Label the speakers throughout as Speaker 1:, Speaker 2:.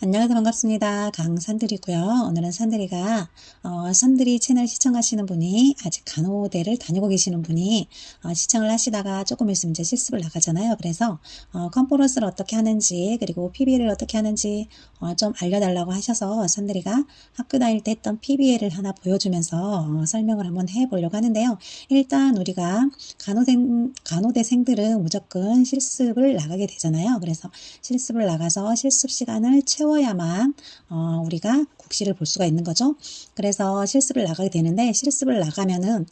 Speaker 1: 안녕하세요. 반갑습니다. 강산들이고요. 오늘은 산들이가 산들이 채널 시청하시는 분이 아직 간호대를 다니고 계시는 분이 시청을 하시다가 조금 있으면 이제 실습을 나가잖아요. 그래서 컨퍼런스를 어떻게 하는지 그리고 PBL을 어떻게 하는지 좀 알려달라고 하셔서 산들이가 학교 다닐 때 했던 PBL을 하나 보여주면서 설명을 한번 해보려고 하는데요. 일단 우리가 간호대생들은 무조건 실습을 나가게 되잖아요. 그래서 실습을 나가서 실습 시간을 채워야만 우리가 국시를 볼 수가 있는 거죠. 그래서 실습을 나가게 되는데, 실습을 나가면은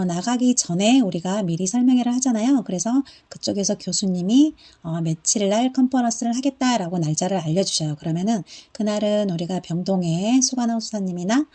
Speaker 1: 나가기 전에 우리가 미리 설명회를 하잖아요. 그래서 그쪽에서 교수님이 며칠 날 컨퍼런스를 하겠다라고 날짜를 알려주셔요. 그러면은 그날은 우리가 병동의 수간호사님이나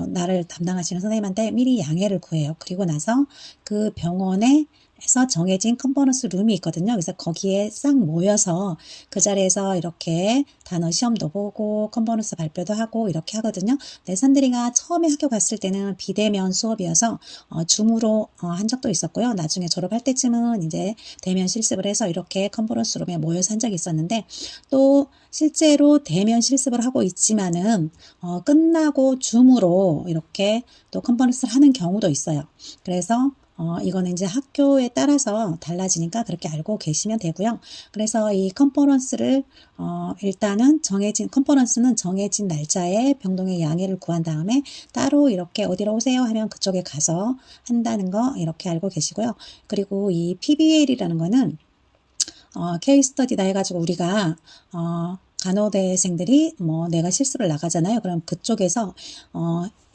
Speaker 1: 나를 담당하시는 선생님한테 미리 양해를 구해요. 그리고 나서 그 병원에 해서 정해진 컨퍼런스 룸이 있거든요. 그래서 거기에 싹 모여서 그 자리에서 이렇게 단어 시험도 보고 컨퍼런스 발표도 하고 이렇게 하거든요. 네, 산들이가 처음에 학교 갔을 때는 비대면 수업이어서 줌으로 한 적도 있었고요. 나중에 졸업할 때쯤은 이제 대면 실습을 해서 이렇게 컨퍼런스 룸에 모여서 한 적이 있었는데, 또 실제로 대면 실습을 하고 있지만은 끝나고 줌으로 이렇게 또 컨퍼런스를 하는 경우도 있어요. 그래서 이거는 이제 학교에 따라서 달라지니까 그렇게 알고 계시면 되고요. 그래서 이 컨퍼런스를 일단은 컨퍼런스는 정해진 날짜에 병동의 양해를 구한 다음에 따로 이렇게 어디로 오세요 하면 그쪽에 가서 한다는 거 이렇게 알고 계시고요. 그리고 이 PBL이라는 거는 케이스 스터디다 해가지고 우리가 간호대생들이 내가 실습을 나가잖아요. 그럼 그쪽에서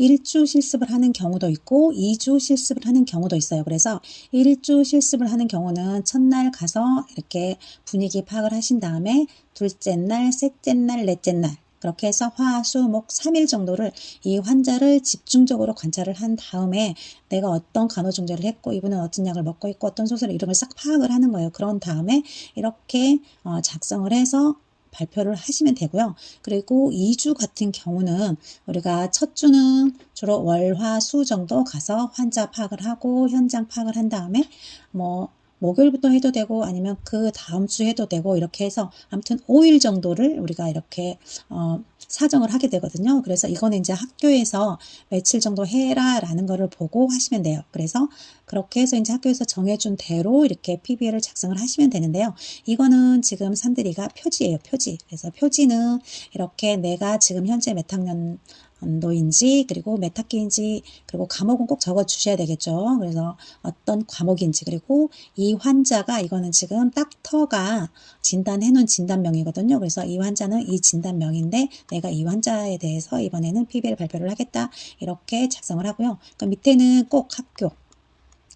Speaker 1: 1주 실습을 하는 경우도 있고 2주 실습을 하는 경우도 있어요. 그래서 1주 실습을 하는 경우는 첫날 가서 이렇게 분위기 파악을 하신 다음에 둘째 날, 셋째 날, 넷째 날 그렇게 해서 화, 수, 목 3일 정도를 이 환자를 집중적으로 관찰을 한 다음에 내가 어떤 간호중재를 했고 이분은 어떤 약을 먹고 있고 어떤 소설을 이런 걸 싹 파악을 하는 거예요. 그런 다음에 이렇게 작성을 해서 발표를 하시면 되고요. 그리고 2주 같은 경우는 우리가 첫 주는 주로 월, 화, 수 정도 가서 환자 파악을 하고 현장 파악을 한 다음에 목요일부터 해도 되고 아니면 그 다음 주 해도 되고 이렇게 해서 아무튼 5일 정도를 우리가 이렇게 사정을 하게 되거든요. 그래서 이거는 이제 학교에서 며칠 정도 해라 라는 거를 보고 하시면 돼요. 그래서 그렇게 해서 이제 학교에서 정해준 대로 이렇게 PBL을 작성을 하시면 되는데요. 이거는 지금 산들이가 표지예요. 표지. 그래서 표지는 이렇게 내가 지금 현재 몇 학년 노인지 그리고 몇 학기인지 그리고 과목은 꼭 적어 주셔야 되겠죠. 그래서 어떤 과목인지 그리고 이 환자가 이거는 지금 닥터가 진단해 놓은 진단명이거든요. 그래서 이 환자는 이 진단명인데 내가 이 환자에 대해서 이번에는 PBL 발표를 하겠다 이렇게 작성을 하고요. 그 밑에는 꼭 학교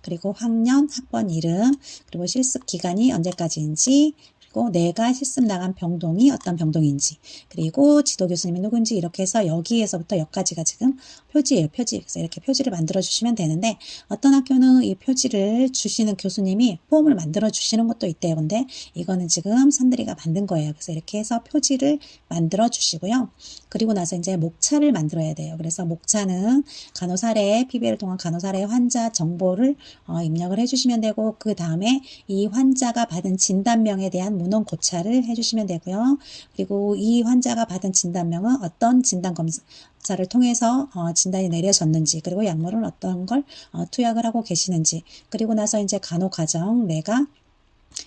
Speaker 1: 그리고 학년, 학번 이름, 그리고 실습 기간이 언제까지인지, 그리고 내가 실습 나간 병동이 어떤 병동인지, 그리고 지도 교수님이 누군지 이렇게 해서 여기에서부터 여기까지가 지금 표지예요. 표지. 그래서 이렇게 표지를 만들어 주시면 되는데, 어떤 학교는 이 표지를 주시는 교수님이 폼을 만들어 주시는 것도 있대요. 근데 이거는 지금 산들이가 만든 거예요. 그래서 이렇게 해서 표지를 만들어 주시고요. 그리고 나서 이제 목차를 만들어야 돼요. 그래서 목차는 간호사례, PBL을 통한 간호사례 환자 정보를 입력을 해주시면 되고, 그 다음에 이 환자가 받은 진단명에 대한 문헌 고찰을 해주시면 되고요. 그리고 이 환자가 받은 진단명은 어떤 진단 검사를 통해서 진단이 내려졌는지, 그리고 약물은 어떤 걸 투약을 하고 계시는지, 그리고 나서 이제 간호 과정 내가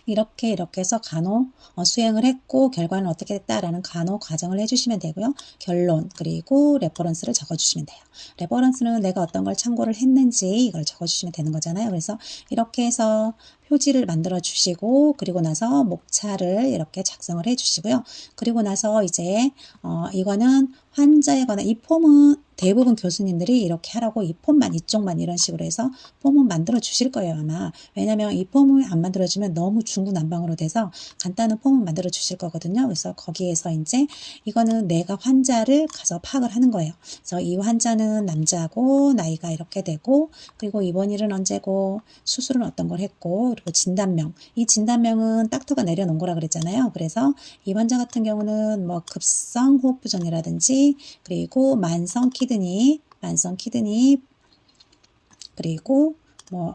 Speaker 1: 이렇게 해서 간호 수행을 했고 결과는 어떻게 됐다라는 간호 과정을 해주시면 되고요. 결론 그리고 레퍼런스를 적어주시면 돼요. 레퍼런스는 내가 어떤 걸 참고를 했는지 이걸 적어주시면 되는 거잖아요. 그래서 이렇게 해서 표지를 만들어 주시고 그리고 나서 목차를 이렇게 작성을 해 주시고요. 그리고 나서 이제 이거는 환자에 관한 이 폼은 대부분 교수님들이 이렇게 하라고 이 폼만 이쪽만 이런 식으로 해서 폼은 만들어 주실 거예요 아마. 왜냐면 이 폼을 안 만들어 주면 너무 중구난방으로 돼서 간단한 폼을 만들어 주실 거거든요. 그래서 거기에서 이제 이거는 내가 환자를 가서 파악을 하는 거예요. 그래서 이 환자는 남자고 나이가 이렇게 되고 그리고 입원일은 언제고 수술은 어떤 걸 했고 그리고 진단명 이 진단명은 닥터가 내려놓은 거라 그랬잖아요. 그래서 이 환자 같은 경우는 급성 호흡부전이라든지 그리고 만성 키드니 그리고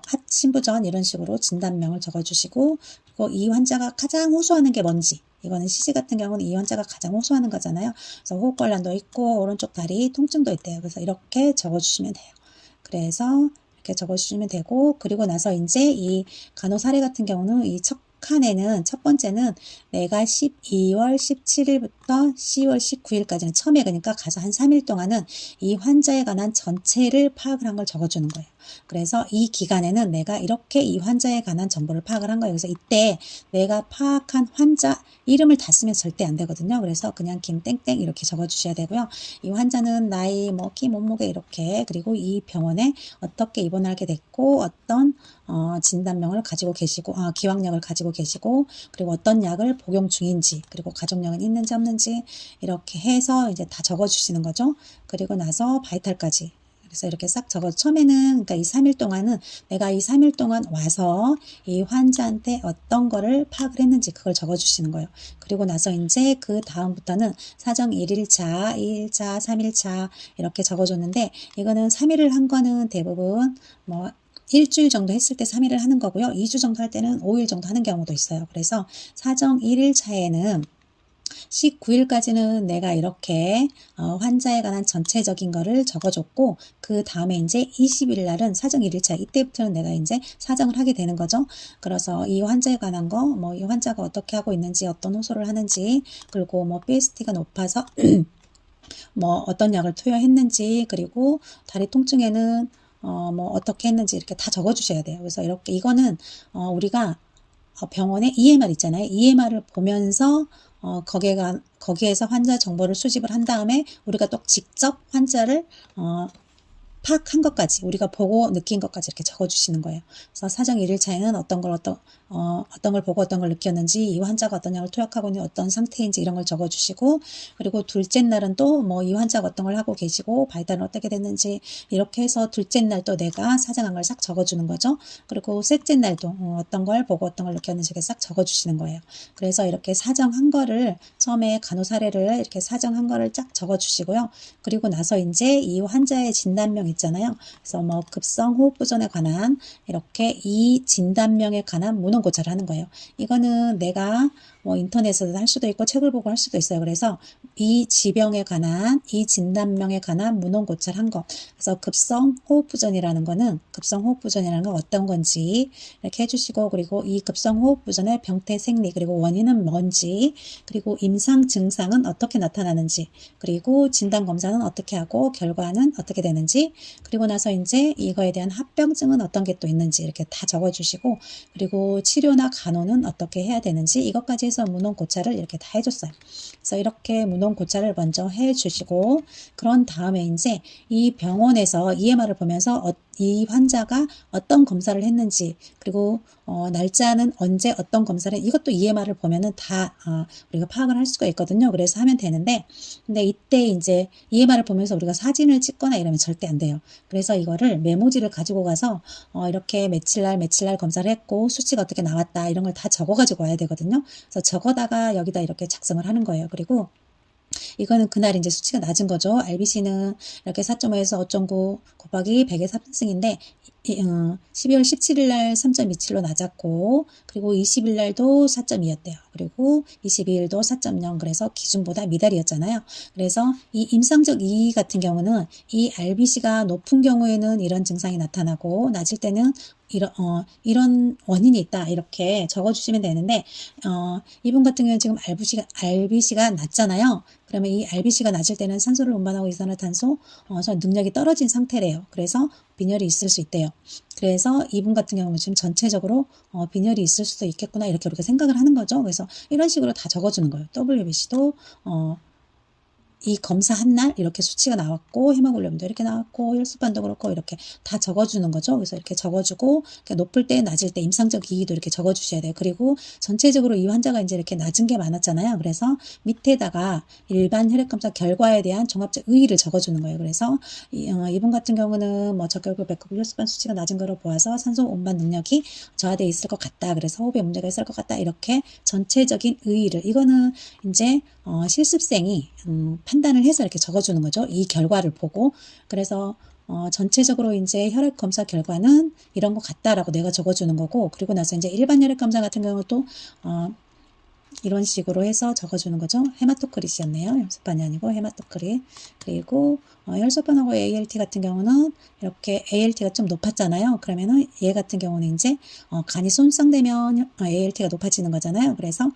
Speaker 1: 하침부전 이런 식으로 진단명을 적어주시고 그리고 이 환자가 가장 호소하는 게 뭔지 이거는 CG 같은 경우는 이 환자가 가장 호소하는 거잖아요. 그래서 호흡곤란도 있고 오른쪽 다리 통증도 있대요. 그래서 이렇게 적어주시면 돼요. 그래서 이렇게 적어주시면 되고, 그리고 나서 이제 이 간호 사례 같은 경우는 이 첫 칸에는 첫 번째는 내가 12월 17일부터 10월 19일까지는 처음에 그러니까 가서 한 3일 동안은 이 환자에 관한 전체를 파악을 한 걸 적어주는 거예요. 그래서 이 기간에는 내가 이렇게 이 환자에 관한 정보를 파악을 한 거예요. 그래서 이때 내가 파악한 환자 이름을 다 쓰면 절대 안 되거든요. 그래서 그냥 김땡땡 이렇게 적어주셔야 되고요. 이 환자는 나이, 뭐 키, 몸무게 이렇게, 그리고 이 병원에 어떻게 입원하게 됐고 어떤 진단명을 가지고 계시고 기왕약을 가지고 계시고, 그리고 어떤 약을 복용 중인지, 그리고 가족력은 있는지 없는지 이렇게 해서 이제 다 적어주시는 거죠. 그리고 나서 바이탈까지. 그래서 이렇게 싹 적어. 처음에는 그러니까 이 3일 동안은 내가 이 3일 동안 와서 이 환자한테 어떤 거를 파악을 했는지 그걸 적어주시는 거예요. 그리고 나서 이제 그 다음부터는 사정 1일차, 2일차, 3일차 이렇게 적어줬는데, 이거는 3일을 한 거는 대부분 뭐 일주일 정도 했을 때 3일을 하는 거고요. 2주 정도 할 때는 5일 정도 하는 경우도 있어요. 그래서 사정 1일차에는 19일까지는 내가 이렇게 환자에 관한 전체적인 거를 적어줬고, 그 다음에 이제 20일 날은 사정 1일차, 이때부터는 내가 이제 사정을 하게 되는 거죠. 그래서 이 환자에 관한 거, 뭐 이 환자가 어떻게 하고 있는지, 어떤 호소를 하는지, 그리고 뭐 PST가 높아서 뭐 어떤 약을 투여했는지, 그리고 다리 통증에는 뭐 어떻게 했는지 이렇게 다 적어주셔야 돼요. 그래서 이렇게 이거는 우리가 병원에 EMR 있잖아요. EMR을 보면서 거기에서 환자 정보를 수집을 한 다음에 우리가 또 직접 환자를 파악한 것까지, 우리가 보고 느낀 것까지 이렇게 적어주시는 거예요. 그래서 사정 1일차에는 어떤 걸 보고 어떤 걸 느꼈는지, 이 환자가 어떤 약을 투약하고 있는 어떤 상태인지 이런 걸 적어주시고, 그리고 둘째 날은 또 뭐 이 환자가 어떤 걸 하고 계시고 바이탈은 어떻게 됐는지 이렇게 해서 둘째 날 또 내가 사정한 걸 싹 적어주는 거죠. 그리고 셋째 날도 어떤 걸 보고 어떤 걸 느꼈는지 이렇게 싹 적어주시는 거예요. 그래서 이렇게 사정한 거를 처음에 간호 사례를 이렇게 사정한 거를 쫙 적어주시고요. 그리고 나서 이제 이 환자의 진단명 있잖아요. 그래서 뭐 급성 호흡부전에 관한 이렇게 이 진단명에 관한 문헌 고찰을 하는 거예요. 이거는 내가 뭐 인터넷에서 할 수도 있고 책을 보고 할 수도 있어요. 그래서 이 지병에 관한, 이 진단명에 관한 문헌 고찰한 거. 그래서 급성 호흡부전이라는 거는 어떤 건지 이렇게 해주시고, 그리고 이 급성 호흡부전의 병태 생리, 그리고 원인은 뭔지, 그리고 임상 증상은 어떻게 나타나는지, 그리고 진단 검사는 어떻게 하고 결과는 어떻게 되는지, 그리고 나서 이제 이거에 대한 합병증은 어떤 게 또 있는지 이렇게 다 적어주시고, 그리고 치료나 간호는 어떻게 해야 되는지 이것까지 해서 문헌 고찰을 이렇게 다 해줬어요. 그래서 이렇게 문헌 고찰을 먼저 해주시고, 그런 다음에 이제 이 병원에서 EMR을 보면서 이 환자가 어떤 검사를 했는지, 그리고 날짜는 언제 어떤 검사를 이것도 EMR을 보면은 다 우리가 파악을 할 수가 있거든요. 그래서 하면 되는데, 근데 이때 이제 EMR을 보면서 우리가 사진을 찍거나 이러면 절대 안 돼요. 그래서 이거를 메모지를 가지고 가서 이렇게 며칠 날 검사를 했고 수치가 어떻게 나왔다 이런 걸 다 적어 가지고 와야 되거든요. 그래서 적어다가 여기다 이렇게 작성을 하는 거예요. 그리고 이거는 그날 이제 수치가 낮은 거죠. RBC는 이렇게 4.5에서 5.9 곱하기 100의 3승인데 12월 17일 날 3.27로 낮았고, 그리고 20일 날도 4.2였대요. 그리고 22일도 4.0, 그래서 기준보다 미달이었잖아요. 그래서 이 임상적 이의 같은 경우는 이 RBC가 높은 경우에는 이런 증상이 나타나고 낮을 때는 이런 원인이 있다 이렇게 적어주시면 되는데, 이분 같은 경우는 지금 RBC가 낮잖아요. 그러면 이 RBC가 낮을 때는 산소를 운반하고 이산화탄소 능력이 떨어진 상태래요. 그래서 빈혈이 있을 수 있대요. 그래서 이분 같은 경우는 지금 전체적으로 빈혈이 있을 수도 있겠구나 이렇게 우리가 생각을 하는 거죠. 그래서 이런 식으로 다 적어주는 거예요. WBC도 이 검사한 날 이렇게 수치가 나왔고, 헤모글로빈도 이렇게 나왔고, 혈소판도 그렇고 이렇게 다 적어주는 거죠. 그래서 이렇게 적어주고, 높을 때 낮을 때 임상적 이의도 이렇게 적어주셔야 돼요. 그리고 전체적으로 이 환자가 이제 이렇게 낮은 게 많았잖아요. 그래서 밑에다가 일반 혈액검사 결과에 대한 종합적 의의를 적어주는 거예요. 그래서 이분 같은 경우는 뭐 적혈구, 백혈구, 혈소판 수치가 낮은 거로 보아서 산소 운반 능력이 저하되어 있을 것 같다. 그래서 호흡에 문제가 있을 것 같다. 이렇게 전체적인 의의를, 이거는 이제 실습생이 판단을 해서 이렇게 적어주는 거죠. 이 결과를 보고. 그래서 전체적으로 이제 혈액 검사 결과는 이런 것 같다라고 내가 적어주는 거고, 그리고 나서 이제 일반 혈액 검사 같은 경우도 이런 식으로 해서 적어주는 거죠. 헤마토크릿이었네요. 혈소판이 아니고 헤마토크릿. 그리고 혈소판하고 ALT 같은 경우는 이렇게 ALT가 좀 높았잖아요. 그러면은 얘 같은 경우는 이제 간이 손상되면 ALT가 높아지는 거잖아요. 그래서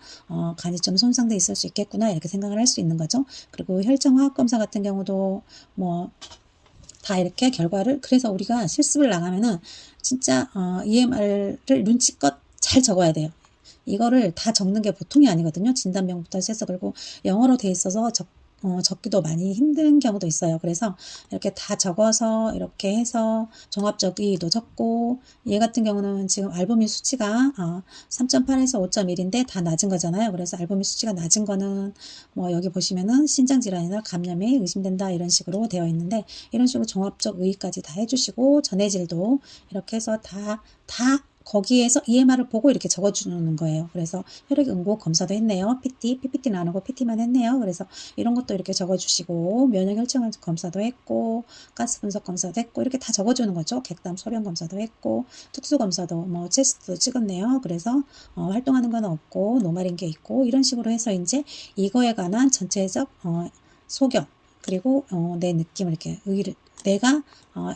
Speaker 1: 간이 좀 손상돼 있을 수 있겠구나 이렇게 생각을 할 수 있는 거죠. 그리고 혈청 화학 검사 같은 경우도 뭐 다 이렇게 결과를, 그래서 우리가 실습을 나가면은 진짜 EMR을 눈치껏 잘 적어야 돼요. 이거를 다 적는 게 보통이 아니거든요. 진단명부터 해서. 그리고 영어로 돼 있어서 적기도 많이 힘든 경우도 있어요. 그래서 이렇게 다 적어서 이렇게 해서 종합적이도 적고, 얘 같은 경우는 지금 알부민 수치가 3.8에서 5.1인데 다 낮은 거잖아요. 그래서 알부민 수치가 낮은 거는 뭐 여기 보시면은 신장질환이나 감염이 의심된다 이런 식으로 되어 있는데, 이런 식으로 종합적 의의까지 다 해주시고, 전해질도 이렇게 해서 다 거기에서 EMR을 보고 이렇게 적어주는 거예요. 그래서 혈액 응고 검사도 했네요. PPT는 안 하고 PT만 했네요. 그래서 이런 것도 이렇게 적어주시고, 면역 혈청 검사도 했고, 가스 분석 검사도 했고, 이렇게 다 적어주는 거죠. 객담 소변 검사도 했고, 특수 검사도 뭐 체스트도 찍었네요. 그래서 활동하는 건 없고 노말인 게 있고, 이런 식으로 해서 이제 이거에 관한 전체적 소견, 그리고 내 느낌을 이렇게 내가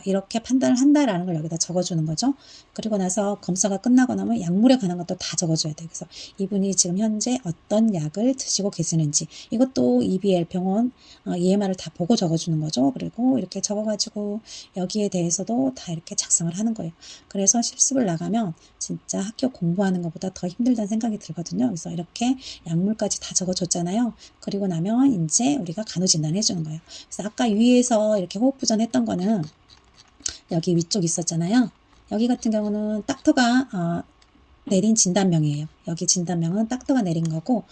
Speaker 1: 이렇게 판단을 한다라는 걸 여기다 적어주는 거죠. 그리고 나서 검사가 끝나고 나면 약물에 관한 것도 다 적어줘야 돼요. 그래서 이분이 지금 현재 어떤 약을 드시고 계시는지, 이것도 EBL 병원 EMR을 다 보고 적어주는 거죠. 그리고 이렇게 적어가지고 여기에 대해서도 다 이렇게 작성을 하는 거예요. 그래서 실습을 나가면 진짜 학교 공부하는 것보다 더 힘들다는 생각이 들거든요. 그래서 이렇게 약물까지 다 적어줬잖아요. 그리고 나면 이제 우리가 간호진단을 해주는 거예요. 그래서 아까 위에서 이렇게 호흡부전 했던 거는 여기 위쪽 있었잖아요. 여기 같은 경우는 닥터가 내린 진단명이에요. 여기 진단명은 닥터가 내린 거고,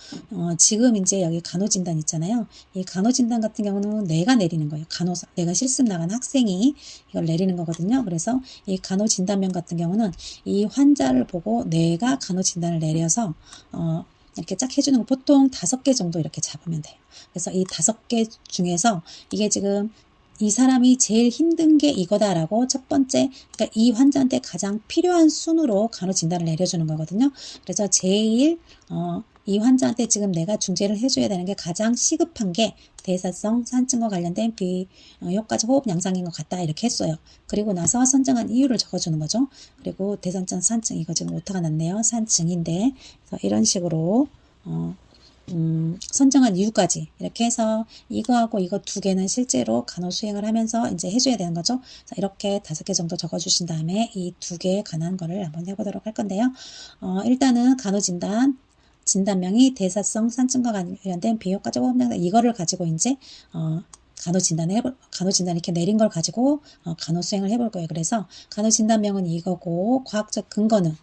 Speaker 1: 지금 이제 여기 간호진단 있잖아요. 이 간호진단 같은 경우는 내가 내리는 거예요. 간호사, 내가 실습 나간 학생이 이걸 내리는 거거든요. 그래서 이 간호진단명 같은 경우는 이 환자를 보고 내가 간호진단을 내려서 이렇게 쫙 해주는 거 보통 5개 정도 이렇게 잡으면 돼요. 그래서 이 5개 중에서 이게 지금 이 사람이 제일 힘든 게 이거다라고 첫 번째, 그러니까 이 환자한테 가장 필요한 순으로 간호진단을 내려주는 거거든요. 그래서 제일 이 환자한테 지금 내가 중재를 해줘야 되는 게 가장 시급한 게 대사성 산증과 관련된 비효과적 호흡 양상인 것 같다 이렇게 했어요. 그리고 나서 선정한 이유를 적어주는 거죠. 그리고 대사성 산증, 이거 지금 오타가 났네요. 산증인데, 그래서 이런 식으로 선정한 이유까지 이렇게 해서 이거하고 이거 2개는 실제로 간호 수행을 하면서 이제 해줘야 되는 거죠. 자, 이렇게 5개 정도 적어주신 다음에 이 2개에 관한 거를 한번 해보도록 할 건데요. 일단은 간호진단, 진단명이 대사성 산증과 관련된 비효과적 호흡 양상, 이거를 가지고 이제 간호진단 이렇게 내린 걸 가지고 간호 수행을 해볼 거예요. 그래서 간호진단명은 이거고, 과학적 근거는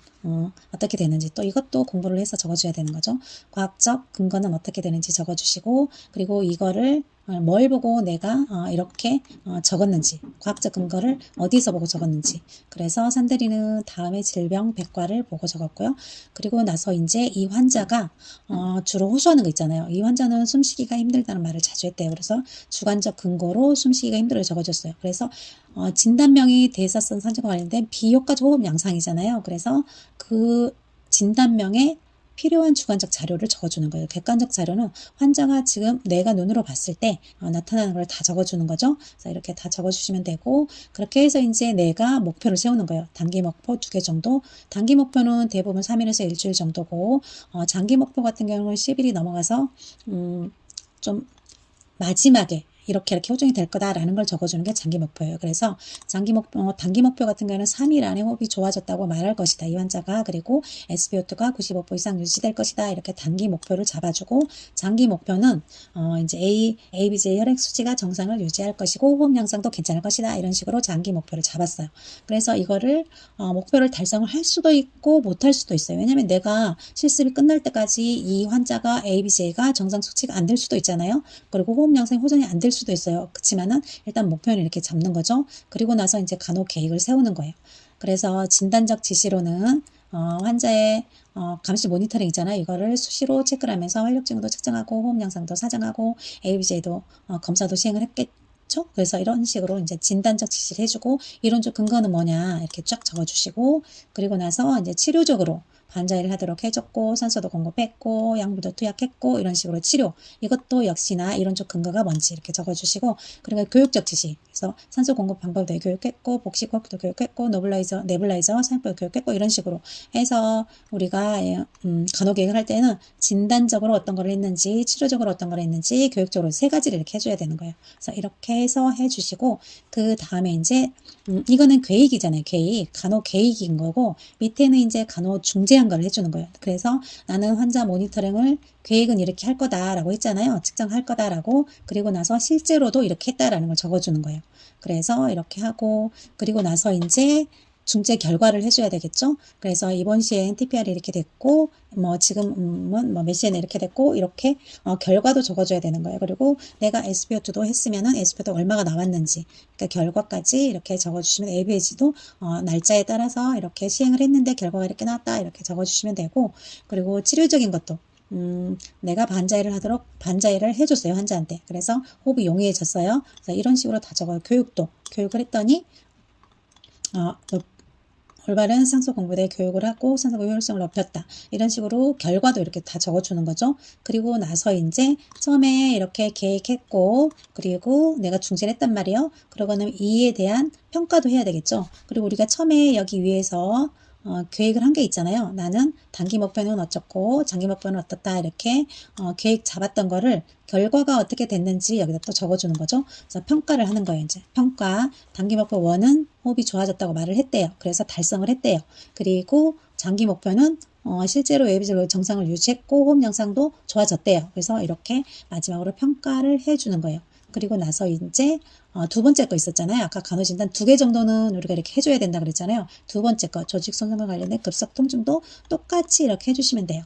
Speaker 1: 어떻게 되는지, 또 이것도 공부를 해서 적어줘야 되는 거죠. 과학적 근거는 어떻게 되는지 적어주시고, 그리고 이거를 뭘 보고 내가 이렇게 적었는지, 과학적 근거를 어디서 보고 적었는지. 그래서 산들이는 다음에 질병 백과를 보고 적었고요. 그리고 나서 이제 이 환자가 주로 호소하는 거 있잖아요. 이 환자는 숨쉬기가 힘들다는 말을 자주 했대요. 그래서 주관적 근거로 숨쉬기가 힘들어요 적어줬어요. 그래서 진단명이 대사성 산증과 관련된 비효과적 호흡 양상이잖아요. 그래서 그 진단명에 필요한 주관적 자료를 적어주는 거예요. 객관적 자료는 환자가 지금 내가 눈으로 봤을 때 나타나는 걸 다 적어주는 거죠. 그래서 이렇게 다 적어주시면 되고, 그렇게 해서 이제 내가 목표를 세우는 거예요. 단기 목표 2개 정도. 단기 목표는 대부분 3일에서 일주일 정도고, 장기 목표 같은 경우는 10일이 넘어가서 좀 마지막에 이렇게 호전이 될 거다라는 걸 적어주는 게 장기 목표예요. 그래서 단기 목표 같은 경우는 3일 안에 호흡이 좋아졌다고 말할 것이다. 이 환자가. 그리고 SpO2가 95% 이상 유지될 것이다. 이렇게 단기 목표를 잡아주고, 장기 목표는 이제 ABJ 혈액 수치가 정상을 유지할 것이고 호흡 양상도 괜찮을 것이다. 이런 식으로 장기 목표를 잡았어요. 그래서 이거를 목표를 달성을 할 수도 있고 못할 수도 있어요. 왜냐하면 내가 실습이 끝날 때까지 이 환자가 ABJ가 정상 수치가 안 될 수도 있잖아요. 그리고 호흡 양상이 호전이 안 될 수도 있어요. 그렇지만은 일단 목표는 이렇게 잡는 거죠. 그리고 나서 이제 간호 계획을 세우는 거예요. 그래서 진단적 지시로는 환자의 감시 모니터링 있잖아요. 이거를 수시로 체크를 하면서 활력 징후도 측정하고 호흡 양상도 사정하고 ABJ도 검사도 시행을 했겠죠. 그래서 이런 식으로 이제 진단적 지시를 해주고, 이론적 근거는 뭐냐 이렇게 쫙 적어주시고, 그리고 나서 이제 치료적으로 반자회를 하도록 해줬고 산소도 공급했고 약물도 투약했고 이런 식으로 치료 이것도 역시나 이론적 근거가 뭔지 이렇게 적어주시고 그리고 교육적 지시 그래서 산소 공급 방법도 교육했고 복식 호흡도 교육했고 네블라이저 사용법 교육했고 이런 식으로 해서 우리가 간호계획을 할 때는 진단적으로 어떤 걸 했는지 치료적으로 어떤 걸 했는지 교육적으로 세 가지를 이렇게 해줘야 되는 거예요. 그래서 이렇게 해서 해주시고 그 다음에 이제 이거는 계획이잖아요. 계획 간호 계획인 거고 밑에는 이제 간호 중재한 걸 해주는 거예요. 그래서 나는 환자 모니터링을 계획은 이렇게 할 거다라고 했잖아요. 측정할 거다라고 그리고 나서 실제로도 이렇게 했다라는 걸 적어주는 거예요. 그래서 이렇게 하고 그리고 나서 이제 중재 결과를 해줘야 되겠죠. 그래서 이번 시엔 TPR이 이렇게 됐고 뭐 지금은 뭐 몇 시에는 이렇게 됐고 이렇게 결과도 적어줘야 되는 거예요. 그리고 내가 SpO2도 했으면은 SpO2 얼마가 나왔는지 그러니까 결과까지 이렇게 적어주시면 ABH도 날짜에 따라서 이렇게 시행을 했는데 결과가 이렇게 나왔다 이렇게 적어주시면 되고 그리고 치료적인 것도 내가 반자회를 해줬어요 환자한테. 그래서 호흡이 용이해졌어요. 그래서 이런 식으로 다 적어요. 교육을 했더니 올바른 산소 공급에 교육을 하고 산소 효율성을 높였다. 이런 식으로 결과도 이렇게 다 적어주는 거죠. 그리고 나서 이제 처음에 이렇게 계획했고 그리고 내가 중재를 했단 말이에요. 그러고는 이에 대한 평가도 해야 되겠죠. 그리고 우리가 처음에 여기 위에서 계획을 한 게 있잖아요. 나는 단기 목표는 어쩌고 장기 목표는 어떻다 이렇게 계획 잡았던 거를 결과가 어떻게 됐는지 여기다 또 적어주는 거죠. 그래서 평가를 하는 거예요. 이제 평가 단기 목표 1은 호흡이 좋아졌다고 말을 했대요. 그래서 달성을 했대요. 그리고 장기 목표는 실제로 ABC로 정상을 유지했고 호흡 영상도 좋아졌대요. 그래서 이렇게 마지막으로 평가를 해주는 거예요. 그리고 나서 이제 두 번째 거 있었잖아요. 아까 간호진단 2개 정도는 우리가 이렇게 해줘야 된다 그랬잖아요. 두 번째 거 조직 손상과 관련된 급성 통증도 똑같이 이렇게 해주시면 돼요.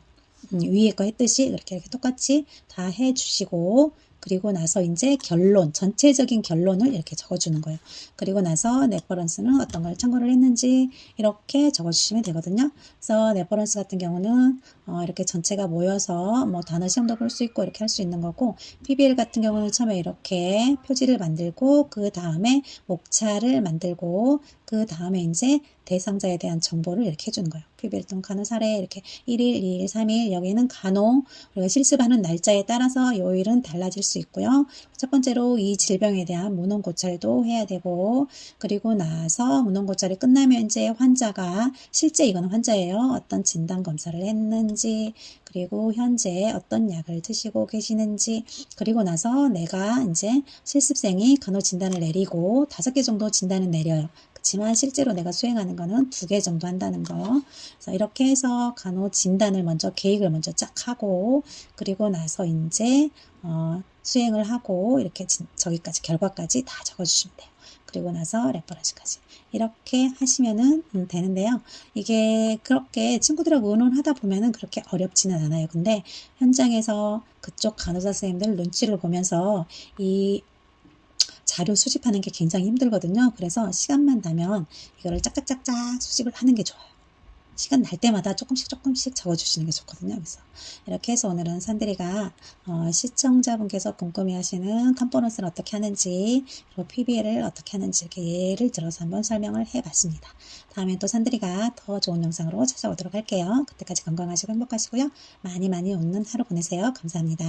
Speaker 1: 위에 거 했듯이 이렇게 똑같이 다 해주시고 그리고 나서 이제 결론, 전체적인 결론을 이렇게 적어주는 거예요. 그리고 나서 레퍼런스는 어떤 걸 참고를 했는지 이렇게 적어주시면 되거든요. 그래서 레퍼런스 같은 경우는 이렇게 전체가 모여서 뭐 단어 시험도 볼 수 있고 이렇게 할 수 있는 거고 PBL 같은 경우는 처음에 이렇게 표지를 만들고 그 다음에 목차를 만들고 그 다음에 이제 대상자에 대한 정보를 이렇게 해주는 거예요. PBL 또는 간호 사례 이렇게 1일, 2일, 3일 여기는 간호 그리고 실습하는 날짜에 따라서 요일은 달라질 수 있고요. 첫 번째로 이 질병에 대한 문헌 고찰도 해야 되고 그리고 나서 문헌 고찰이 끝나면 이제 환자가 실제 이거는 환자예요. 어떤 진단 검사를 했는지 그리고 현재 어떤 약을 드시고 계시는지 그리고 나서 내가 이제 실습생이 간호 진단을 내리고 5개 정도 진단을 내려요. 그렇지만 실제로 내가 수행하는 거는 2개 정도 한다는 거. 그래서 이렇게 해서 간호 진단을 먼저 계획을 먼저 쫙 하고 그리고 나서 이제 수행을 하고 이렇게 저기까지 결과까지 다 적어주시면 돼요. 그리고 나서 레퍼런스까지 이렇게 하시면은 되는데요. 이게 그렇게 친구들하고 의논하다 보면은 그렇게 어렵지는 않아요. 근데 현장에서 그쪽 간호사 선생님들 눈치를 보면서 이 자료 수집하는 게 굉장히 힘들거든요. 그래서 시간만 나면 이거를 짝짝짝짝 수집을 하는 게 좋아요. 시간 날 때마다 조금씩 적어주시는 게 좋거든요. 그래서 이렇게 해서 오늘은 산들이가 시청자분께서 궁금해하시는 컴포넌스를 어떻게 하는지 그리고 PBL을 어떻게 하는지 이렇게 예를 들어서 한번 설명을 해봤습니다. 다음에 또 산들이가 더 좋은 영상으로 찾아오도록 할게요. 그때까지 건강하시고 행복하시고요. 많이 웃는 하루 보내세요. 감사합니다.